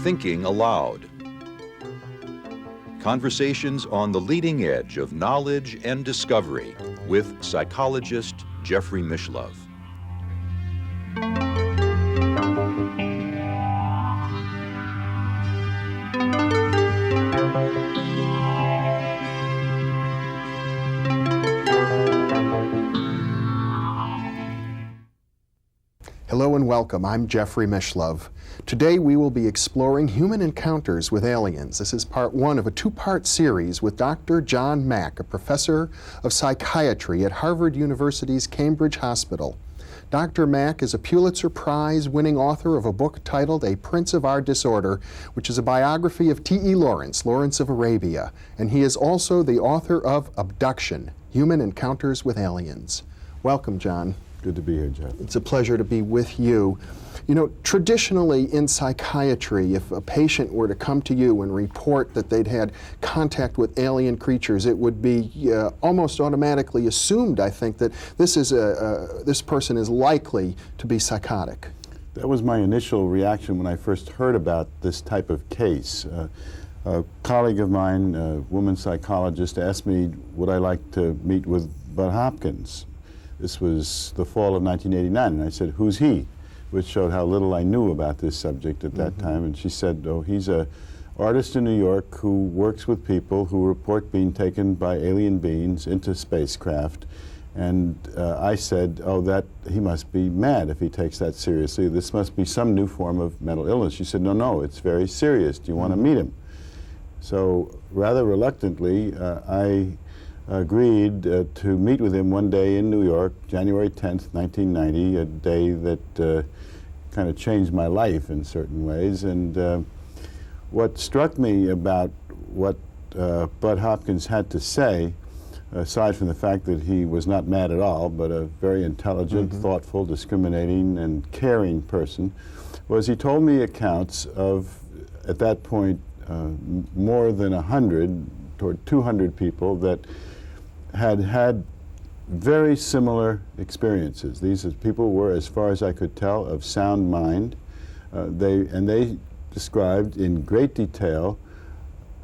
Thinking Aloud. Conversations on the leading edge of knowledge and discovery with psychologist Jeffrey Mishlove. Hello and welcome. I'm Jeffrey Mishlove. Today we will be exploring human encounters with aliens. This is part one of a two-part series with Dr. John Mack, a professor of psychiatry at Harvard University's Cambridge Hospital. Dr. Mack is a Pulitzer Prize-winning author of a book titled A Prince of Our Disorder, which is a biography of T.E. Lawrence, Lawrence of Arabia. And he is also the author of Abduction, Human Encounters with Aliens. Welcome, John. Good to be here, Jeff. It's a pleasure to be with you. You know, traditionally in psychiatry, if a patient were to come to you and report that they'd had contact with alien creatures, it would be almost automatically assumed, I think, that this person is likely to be psychotic. That was my initial reaction when I first heard about this type of case. A colleague of mine, a woman psychologist, asked me would I like to meet with Bud Hopkins. This was the fall of 1989, and I said, "Who's he?" Which showed how little I knew about this subject at that time. And she said, "Oh, he's an artist in New York who works with people who report being taken by alien beings into spacecraft." And I said, "Oh, that he must be mad if he takes that seriously. This must be some new form of mental illness." She said, "No, it's very serious. Do you want to meet him?" So rather reluctantly, I agreed to meet with him one day in New York, January 10th, 1990, a day that kind of changed my life in certain ways. And what struck me about what Bud Hopkins had to say, aside from the fact that he was not mad at all, but a very intelligent, thoughtful, discriminating, and caring person, was he told me accounts of, at that point, more than 100 toward 200 people that had very similar experiences. These people were, as far as I could tell, of sound mind. They described in great detail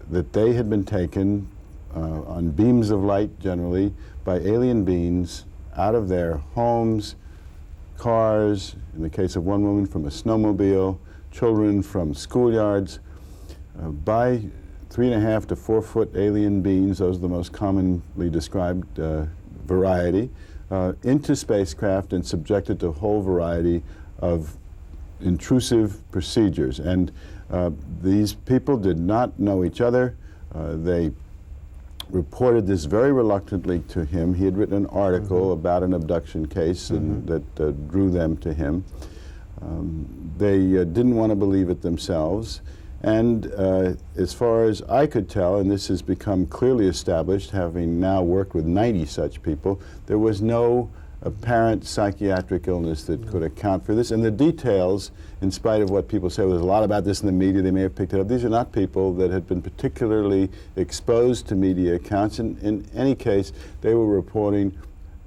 that they had been taken on beams of light, generally, by alien beings out of their homes, cars, in the case of one woman from a snowmobile, children from schoolyards, by 3.5 to 4 foot alien beings, those are the most commonly described variety, into spacecraft and subjected to a whole variety of intrusive procedures. And these people did not know each other. They reported this very reluctantly to him. He had written an article about an abduction case and that drew them to him. They didn't want to believe it themselves. And as far as I could tell, and this has become clearly established, having now worked with 90 such people, there was no apparent psychiatric illness that could account for this. And the details, in spite of what people say, there's a lot about this in the media, they may have picked it up. These are not people that had been particularly exposed to media accounts. In any case, they were reporting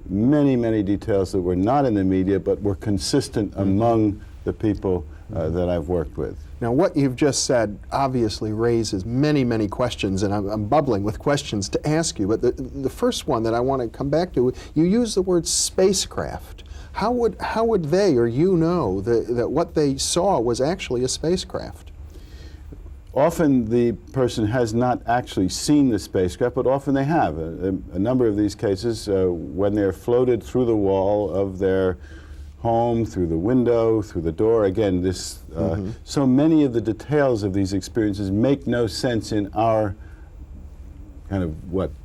many, many details that were not in the media, but were consistent among the people that I've worked with. Now, what you've just said obviously raises many, many questions, and I'm bubbling with questions to ask you. But the first one that I want to come back to, you use the word spacecraft. How would they or you know that what they saw was actually a spacecraft? Often the person has not actually seen the spacecraft, but often they have. A number of these cases, when they're floated through the wall of their home, through the window, through the door. Again, this so many of the details of these experiences make no sense in our kind of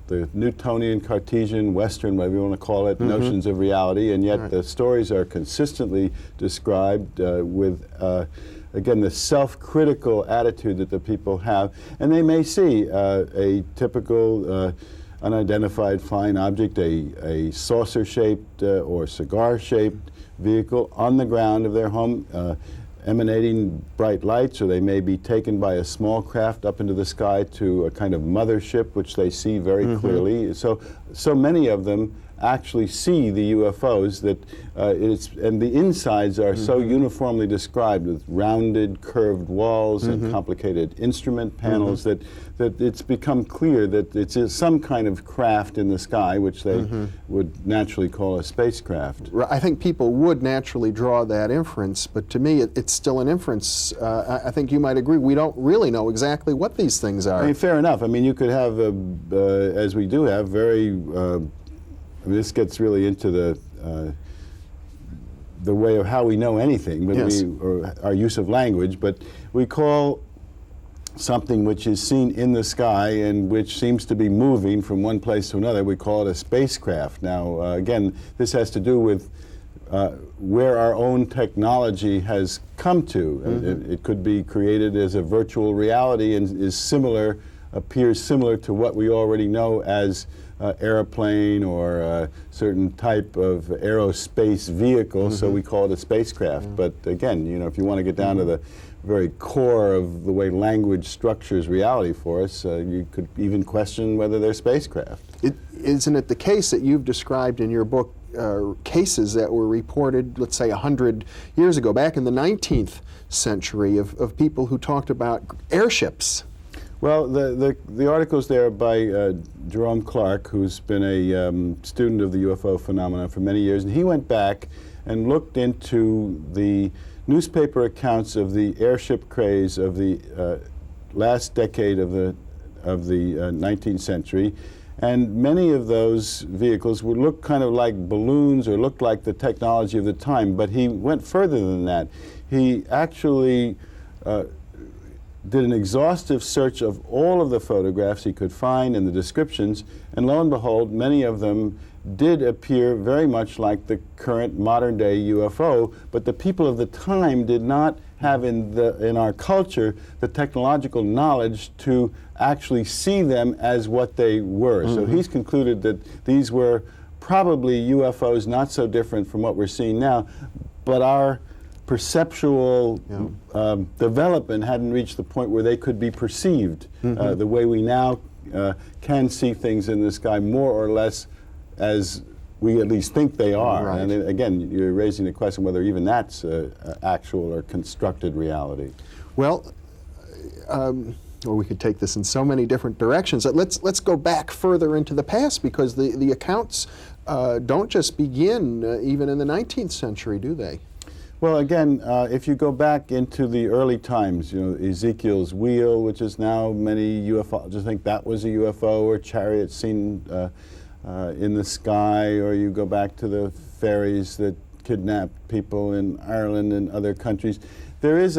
the Newtonian, Cartesian, Western, whatever you want to call it, notions of reality, and yet the stories are consistently described with again, the self-critical attitude that the people have. And they may see a typical unidentified flying object, a saucer-shaped or cigar-shaped vehicle on the ground of their home, emanating bright lights, or they may be taken by a small craft up into the sky to a kind of mothership, which they see very clearly. So many of them actually see the UFOs, that and the insides are so uniformly described with rounded, curved walls and complicated instrument panels that it's become clear that it's some kind of craft in the sky, which they would naturally call a spacecraft. I think people would naturally draw that inference, but to me it's still an inference. I think you might agree, we don't really know exactly what these things are. I mean, fair enough. I mean, you could have, as we do have, very, I mean, this gets really into the way of how we know anything, but Yes. or our use of language, but we call something which is seen in the sky and which seems to be moving from one place to another, we call it a spacecraft. Now, again, this has to do with where our own technology has come to. It could be created as a virtual reality and appears similar to what we already know as airplane or a certain type of aerospace vehicle, so we call it a spacecraft. But again, you know, if you want to get down to the very core of the way language structures reality for us, you could even question whether they're spacecraft. Isn't it the case that you've described in your book cases that were reported, let's say 100 years ago, back in the 19th century, of people who talked about airships? Well, the articles there are by Jerome Clark, who's been a student of the UFO phenomenon for many years, and he went back and looked into the newspaper accounts of the airship craze of the last decade of the 19th century, and many of those vehicles would look kind of like balloons or looked like the technology of the time, but he went further than that. He actually did an exhaustive search of all of the photographs he could find and the descriptions, and lo and behold, many of them did appear very much like the current modern-day UFO, but the people of the time did not have in our culture the technological knowledge to actually see them as what they were. So he's concluded that these were probably UFOs not so different from what we're seeing now, but our perceptual development hadn't reached the point where they could be perceived the way we now can see things in the sky more or less as we at least think they are. Right. And again, you're raising the question whether even that's actual or constructed reality. Well, or we could take this in so many different directions. Let's go back further into the past, because the accounts don't just begin even in the 19th century, do they? Well, again, if you go back into the early times, you know, Ezekiel's wheel, which is now many ufologists think that was a UFO, or chariots seen in the sky, or you go back to the ferries that kidnapped people in Ireland and other countries. There is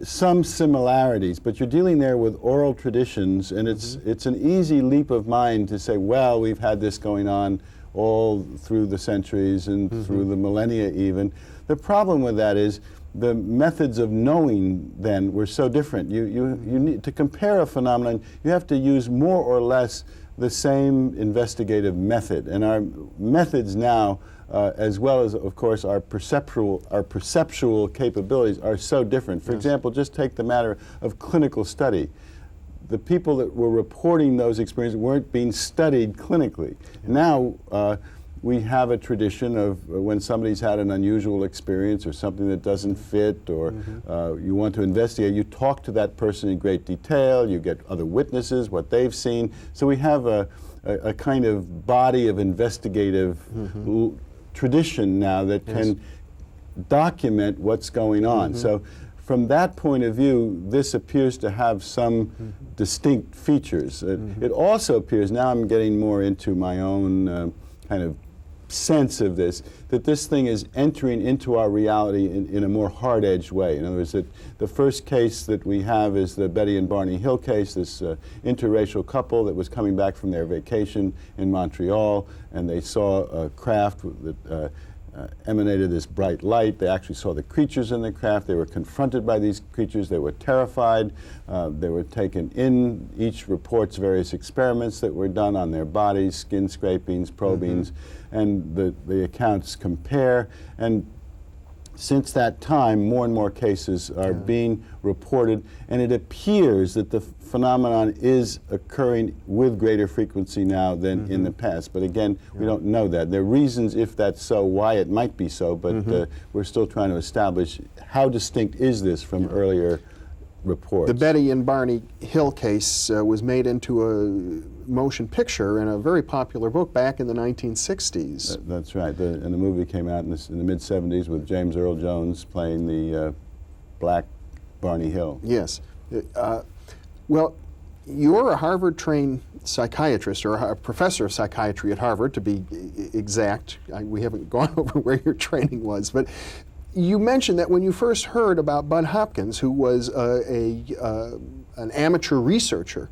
some similarities, but you're dealing there with oral traditions, and it's an easy leap of mind to say, well, we've had this going on all through the centuries and through the millennia even. The problem with that is the methods of knowing then were so different. You need to compare a phenomenon, you have to use more or less the same investigative method. And our methods now, as well as, of course, our perceptual capabilities are so different. For example, just take the matter of clinical study. The people that were reporting those experiences weren't being studied clinically. Now, we have a tradition of when somebody's had an unusual experience or something that doesn't fit, or you want to investigate, you talk to that person in great detail, you get other witnesses, what they've seen. So we have a kind of body of investigative tradition now that can document what's going on. So from that point of view, this appears to have some distinct features. It also appears, now I'm getting more into my own kind of sense of this, that this thing is entering into our reality in a more hard-edged way. In other words, that the first case that we have is the Betty and Barney Hill case, this interracial couple that was coming back from their vacation in Montreal, and they saw a craft that emanated this bright light. They actually saw the creatures in the craft. They were confronted by these creatures. They were terrified. They were taken in. Each reports various experiments that were done on their bodies, skin scrapings, probings, and the accounts compare. And since that time, more and more cases are being reported, and it appears that the phenomenon is occurring with greater frequency now than in the past. But again, we don't know that. There are reasons, if that's so, why it might be so, but we're still trying to establish how distinct is this from earlier reports. The Betty and Barney Hill case was made into a motion picture and a very popular book back in the 1960s. That's right. And the movie came out in the mid-'70s with James Earl Jones playing the black Barney Hill. Yes. Well, you're a Harvard-trained psychiatrist, or a professor of psychiatry at Harvard, to be exact. We haven't gone over where your training was, but you mentioned that when you first heard about Bud Hopkins, who was an amateur researcher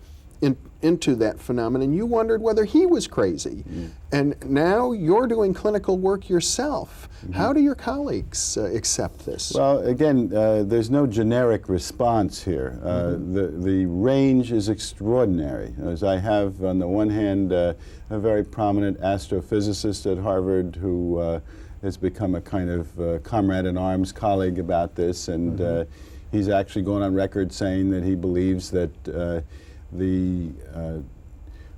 into that phenomenon, you wondered whether he was crazy. And now you're doing clinical work yourself. How do your colleagues accept this? Well, again, there's no generic response here. The range is extraordinary. As I have, on the one hand, a very prominent astrophysicist at Harvard who has become a kind of comrade-in-arms colleague about this, and he's actually gone on record saying that he believes that the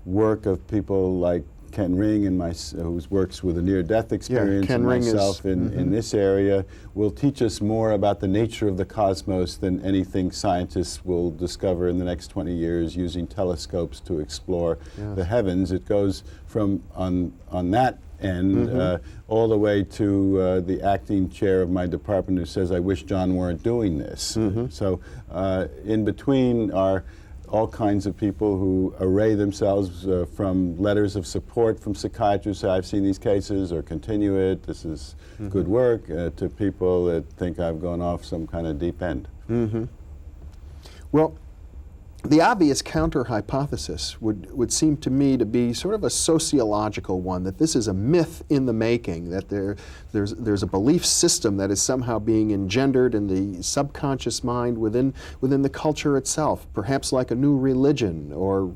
work of people like Ken Ring and who works with a near-death experience, Ken and Ring myself in this area, will teach us more about the nature of the cosmos than anything scientists will discover in the next 20 years using telescopes to explore the heavens. It goes from on that end all the way to the acting chair of my department who says, I wish John weren't doing this. So in between are all kinds of people who array themselves from letters of support from psychiatrists, say, I've seen these cases, or continue it, this is good work, to people that think I've gone off some kind of deep end. Well, the obvious counter-hypothesis would seem to me to be sort of a sociological one, that this is a myth in the making, that there's a belief system that is somehow being engendered in the subconscious mind within the culture itself, perhaps like a new religion or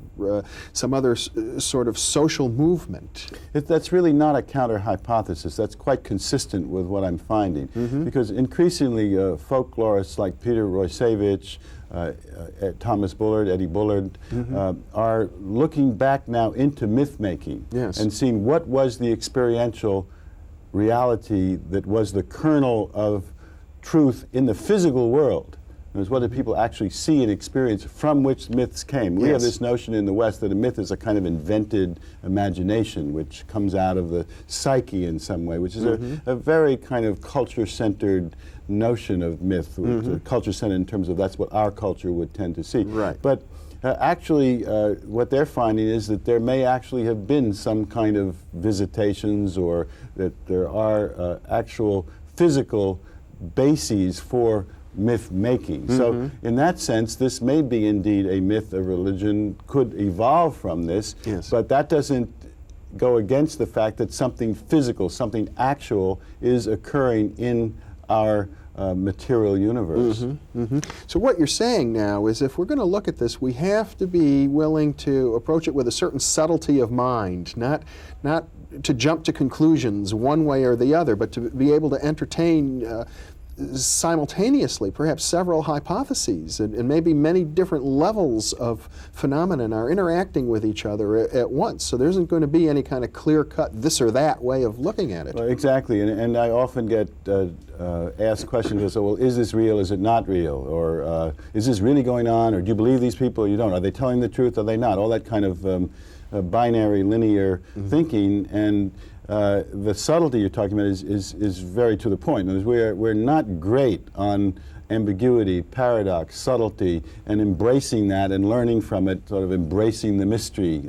some other sort of social movement. That's really not a counter-hypothesis. That's quite consistent with what I'm finding, because increasingly folklorists like Peter Roysevich, Thomas Bullard, Eddie Bullard, are looking back now into myth-making and seeing what was the experiential reality that was the kernel of truth in the physical world. It was what did people actually see and experience from which myths came. We have this notion in the West that a myth is a kind of invented imagination which comes out of the psyche in some way, which is a very kind of culture-centered notion of myth, culture-centered in terms of that's what our culture would tend to see. Right. But actually, what they're finding is that there may actually have been some kind of visitations, or that there are actual physical bases for myth making. So in that sense, this may be indeed a myth. A religion could evolve from this, but that doesn't go against the fact that something physical, something actual is occurring in our material universe. So what you're saying now is, if we're going to look at this, we have to be willing to approach it with a certain subtlety of mind, not to jump to conclusions one way or the other, but to be able to entertain simultaneously perhaps several hypotheses, and maybe many different levels of phenomenon are interacting with each other at once. So there isn't going to be any kind of clear-cut this or that way of looking at it. Well, exactly, and I often get asked questions as, well, is this real, is it not real, or is this really going on, or do you believe these people or you don't? Are they telling the truth, are they not? All that kind of binary, linear thinking, and the subtlety you're talking about is very to the point. We're not great on ambiguity, paradox, subtlety, and embracing that and learning from it, sort of embracing the mystery.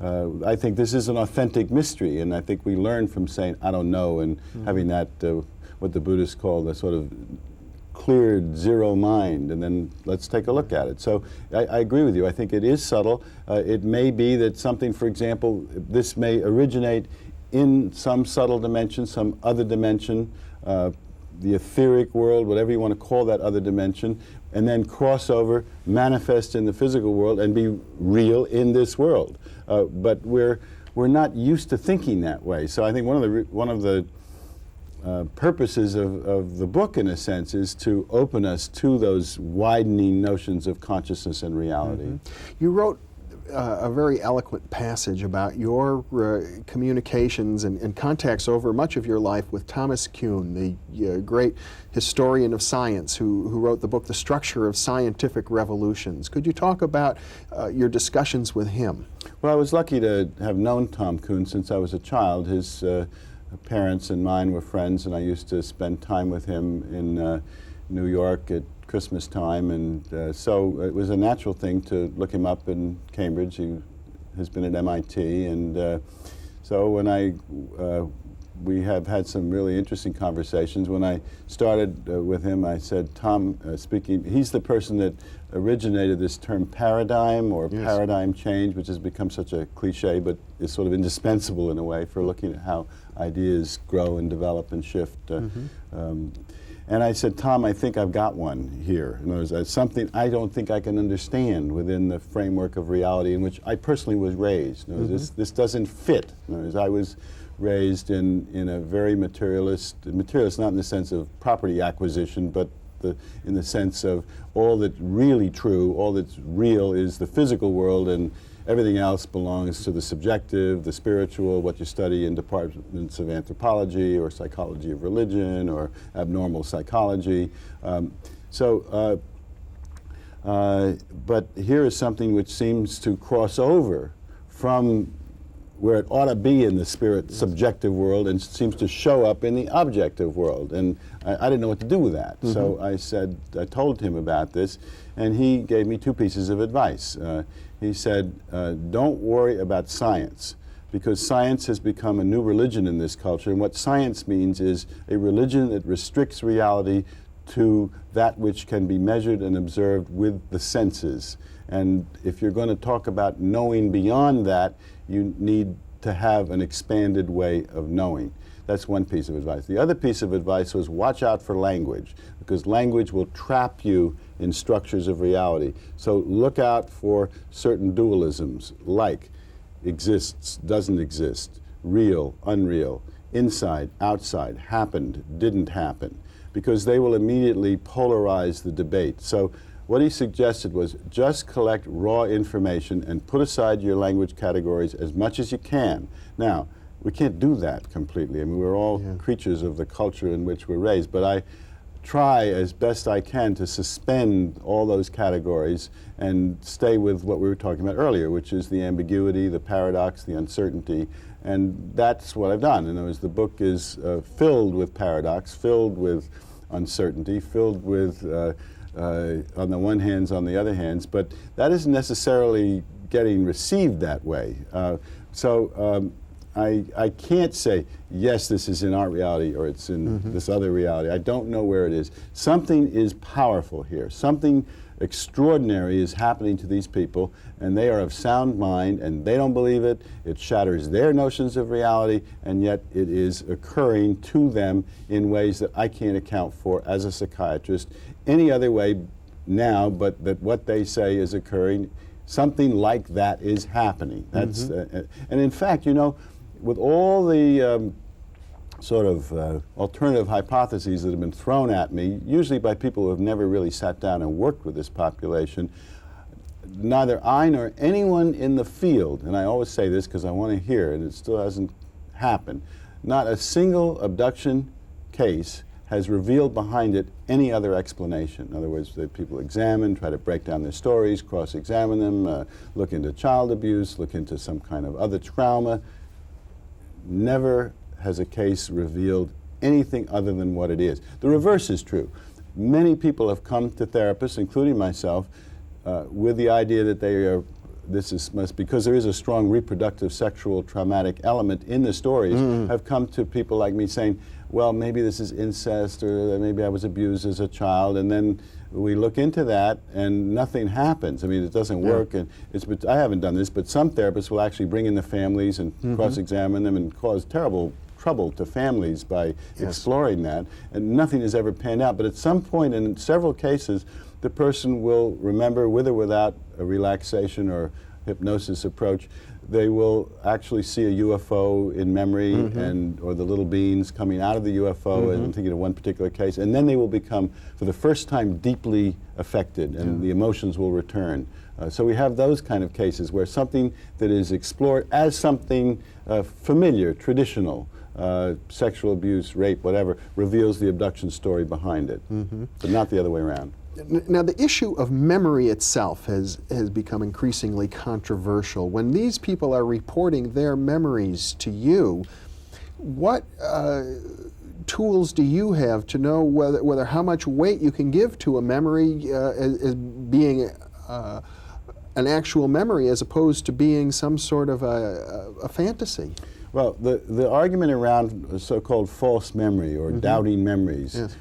I think this is an authentic mystery, and I think we learn from saying, I don't know, and having that, what the Buddhists call the sort of cleared zero mind, and then let's take a look at it. So I agree with you. I think it is subtle. It may be that something, for example, this may originate in some subtle dimension, some other dimension, the etheric world, whatever you want to call that other dimension, and then cross over, manifest in the physical world, and be real in this world. But we're not used to thinking that way. So I think one of the purposes of the book, in a sense, is to open us to those widening notions of consciousness and reality. You wrote a very eloquent passage about your communications and contacts over much of your life with Thomas Kuhn, the great historian of science who wrote the book The Structure of Scientific Revolutions. Could you talk about your discussions with him? Well, I was lucky to have known Tom Kuhn since I was a child. His parents and mine were friends, and I used to spend time with him in New York at Christmas time, and so it was a natural thing to look him up in Cambridge. He has been at MIT, and so when we have had some really interesting conversations. When I started with him, I said, Tom, he's the person that originated this term paradigm or paradigm change, which has become such a cliche, but is sort of indispensable in a way for looking at how ideas grow and develop and shift. And I said, Tom, I think I've got one here. In other words, something I don't think I can understand within the framework of reality in which I personally was raised. In other words, this doesn't fit. In other words, I was raised in a very materialist not in the sense of property acquisition, but in the sense of all that's really true, all that's real is the physical world, and everything else belongs to the subjective, the spiritual, what you study in departments of anthropology or psychology of religion or abnormal psychology. But here is something which seems to cross over from where it ought to be in the spirit subjective world and seems to show up in the objective world. And I didn't know what to do with that. So I told him about this, and he gave me two pieces of advice. He said, don't worry about science, because science has become a new religion in this culture, and what science means is a religion that restricts reality to that which can be measured and observed with the senses. And if you're going to talk about knowing beyond that, you need to have an expanded way of knowing. That's one piece of advice. The other piece of advice was watch out for language, because language will trap you in structures of reality. So look out for certain dualisms like exists, doesn't exist, real, unreal, inside, outside, happened, didn't happen, because they will immediately polarize the debate. So what he suggested was just collect raw information and put aside your language categories as much as you can. Now, we can't do that completely. I mean, we're all creatures of the culture in which we're raised, but I try as best I can to suspend all those categories and stay with what we were talking about earlier, which is the ambiguity, the paradox, the uncertainty, and that's what I've done. In other words, the book is filled with paradox, filled with uncertainty, filled with on the one hands, on the other hands, but that isn't necessarily getting received that way. I can't say, yes, this is in our reality or it's in this other reality. I don't know where it is. Something is powerful here. Something extraordinary is happening to these people, and they are of sound mind, and they don't believe it. It shatters their notions of reality, and yet it is occurring to them in ways that I can't account for as a psychiatrist any other way now, but that what they say is occurring. Something like that is happening. That's and in fact, you know, with all the sort of alternative hypotheses that have been thrown at me, usually by people who have never really sat down and worked with this population, neither I nor anyone in the field, and I always say this because I want to hear it, it still hasn't happened, not a single abduction case has revealed behind it any other explanation. In other words, that people examine, try to break down their stories, cross-examine them, look into child abuse, look into some kind of other trauma. Never has a case revealed anything other than what it is. The reverse is true. Many people have come to therapists, including myself, with the idea that they are, because there is a strong reproductive sexual traumatic element in the stories, have come to people like me saying, well, maybe this is incest, or maybe I was abused as a child, and then we look into that and nothing happens. I mean, it doesn't work, and I haven't done this, but some therapists will actually bring in the families and cross-examine them and cause terrible trouble to families by exploring that, and nothing has ever panned out. But at some point, in several cases, the person will remember, with or without a relaxation or hypnosis approach, they will actually see a UFO in memory, or the little beings coming out of the UFO, and I'm thinking of one particular case, and then they will become, for the first time, deeply affected, and the emotions will return. So we have those kind of cases where something that is explored as something familiar, traditional, sexual abuse, rape, whatever, reveals the abduction story behind it, but not the other way around. Now, the issue of memory itself has become increasingly controversial. When these people are reporting their memories to you, what tools do you have to know whether how much weight you can give to a memory as being an actual memory as opposed to being some sort of a fantasy? Well, the argument around so-called false memory or doubting memories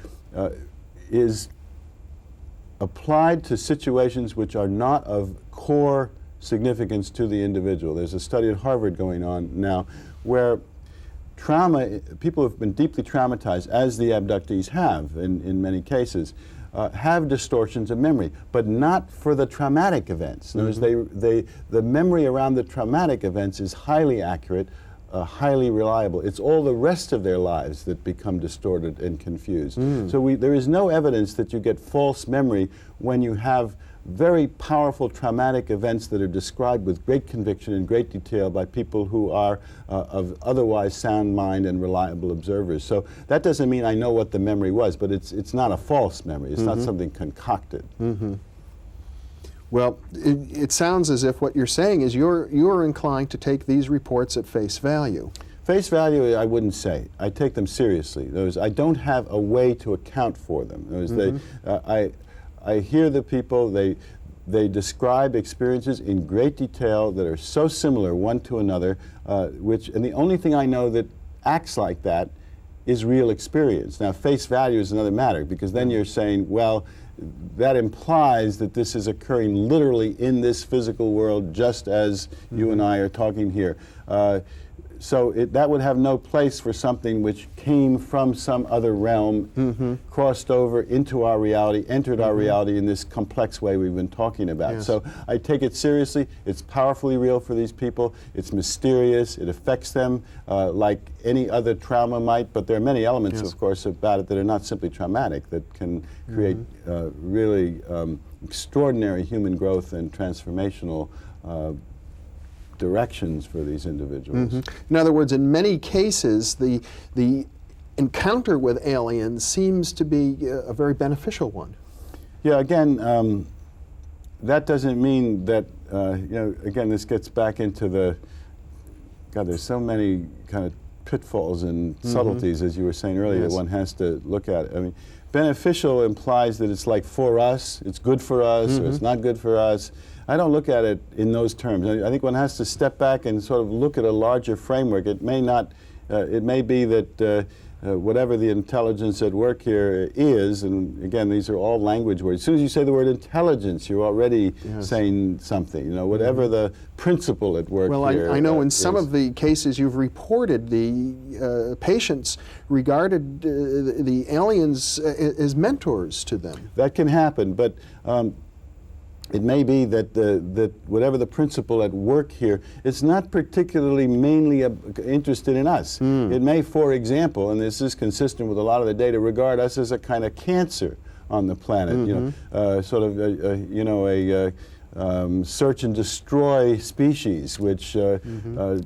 is applied to situations which are not of core significance to the individual. There's a study at Harvard going on now where people who have been deeply traumatized, as the abductees have in many cases, have distortions of memory, but not for the traumatic events. In other words, the memory around the traumatic events is highly accurate, highly reliable. It's all the rest of their lives that become distorted and confused. So there is no evidence that you get false memory when you have very powerful traumatic events that are described with great conviction and great detail by people who are of otherwise sound mind and reliable observers. So that doesn't mean I know what the memory was, but it's not a false memory. It's not something concocted. Well, it sounds as if what you're saying is you're inclined to take these reports at face value. Face value, I wouldn't say. I take them seriously. I don't have a way to account for them. I hear the people, they describe experiences in great detail that are so similar one to another, and the only thing I know that acts like that is real experience. Now, face value is another matter, because then you're saying, well, that implies that this is occurring literally in this physical world, just as you and I are talking here. So that would have no place for something which came from some other realm, crossed over into our reality, entered our reality in this complex way we've been talking about. Yes. So I take it seriously. It's powerfully real for these people. It's mysterious. It affects them like any other trauma might, but there are many elements, of course, about it that are not simply traumatic, that can create really extraordinary human growth and transformational directions for these individuals. In other words, in many cases, the encounter with aliens seems to be a very beneficial one. Yeah, again, that doesn't mean that, again, this gets back into there's so many kind of pitfalls and subtleties, as you were saying earlier, that one has to look at. I mean, beneficial implies that it's like for us, it's good for us, or it's not good for us. I don't look at it in those terms. I think one has to step back and sort of look at a larger framework. It may not, it may be that whatever the intelligence at work here is, and again, these are all language words. As soon as you say the word intelligence, you're already saying something. Whatever the principle at work here. Well, I know in some of the cases you've reported, the patients regarded the aliens as mentors to them. That can happen, but it may be that that whatever the principle at work here, it's not particularly mainly interested in us. It may, for example, and this is consistent with a lot of the data, regard us as a kind of cancer on the planet. Sort of a search and destroy species, which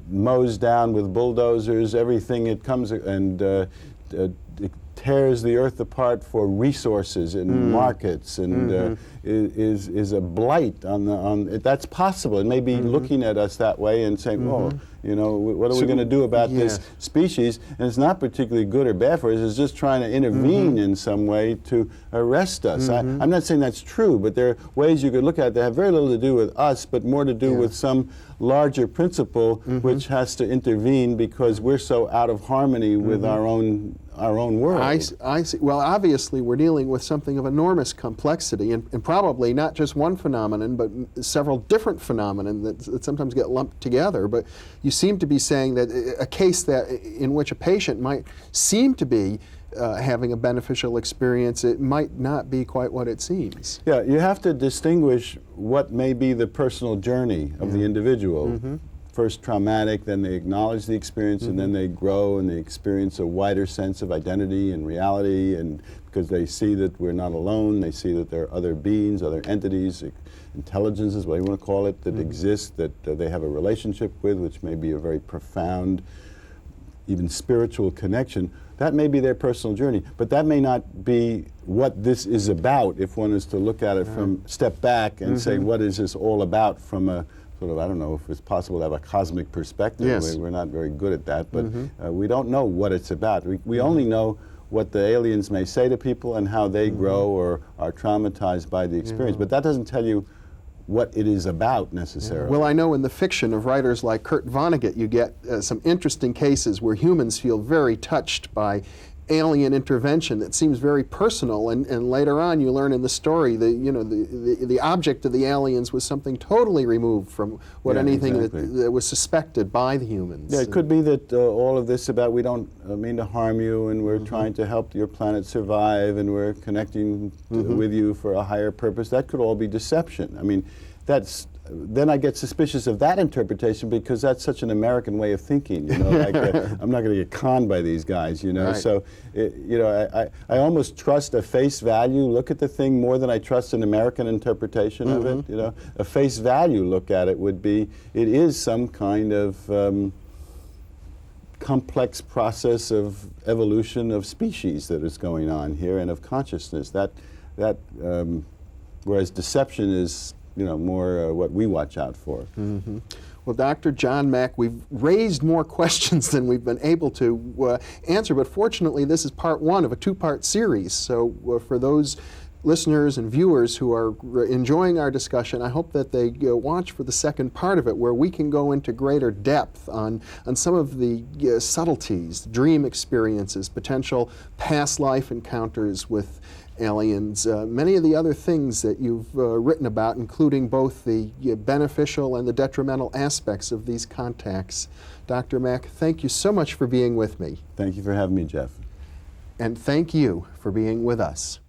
mows down with bulldozers everything it comes and it tears the earth apart for resources and markets, and is a blight on that's possible. It may be looking at us that way and saying, "Oh, what are we going to do about this species?" And it's not particularly good or bad for us. It's just trying to intervene in some way to arrest us. I'm not saying that's true, but there are ways you could look at it that have very little to do with us, but more to do with some larger principle which has to intervene because we're so out of harmony with our own world. I see. Well, obviously we're dealing with something of enormous complexity, and probably not just one phenomenon, but several different phenomena that sometimes get lumped together. But you seem to be saying that a case in which a patient might seem to be having a beneficial experience, it might not be quite what it seems. Yeah, you have to distinguish what may be the personal journey of the individual first traumatic, then they acknowledge the experience, and then they grow and they experience a wider sense of identity and reality, and because they see that we're not alone, they see that there are other beings, other entities, intelligences, whatever you want to call it, that exist, that they have a relationship with, which may be a very profound, even spiritual connection. That may be their personal journey, but that may not be what this is about if one is to look at it from, step back and say, what is this all about from a sort of, I don't know if it's possible to have a cosmic perspective. Yes. We're not very good at that, but we don't know what it's about. We only know what the aliens may say to people and how they grow or are traumatized by the experience, but that doesn't tell you what it is about necessarily. Well, I know in the fiction of writers like Kurt Vonnegut, you get some interesting cases where humans feel very touched by alien intervention that seems very personal, and later on you learn in the story that, you know, the object of the aliens was something totally removed from what anything that was suspected by the humans. Yeah, it could be that all of this about we don't mean to harm you, and we're trying to help your planet survive, and we're connecting with you for a higher purpose. That could all be deception. I mean, then I get suspicious of that interpretation because that's such an American way of thinking. You know, like I'm not going to get conned by these guys. You know, Right. so you know, I almost trust a face value look at the thing more than I trust an American interpretation of it. You know, a face value look at it would be it is some kind of complex process of evolution of species that is going on here and of consciousness. Whereas deception is, you know, more what we watch out for. Well, Dr. John Mack, we've raised more questions than we've been able to answer, but fortunately this is part one of a two-part series. So for those listeners and viewers who are enjoying our discussion, I hope that they watch for the second part of it, where we can go into greater depth on some of the subtleties, dream experiences, potential past life encounters with aliens, many of the other things that you've written about, including both the beneficial and the detrimental aspects of these contacts. Dr. Mack, thank you so much for being with me. Thank you for having me, Jeff. And thank you for being with us.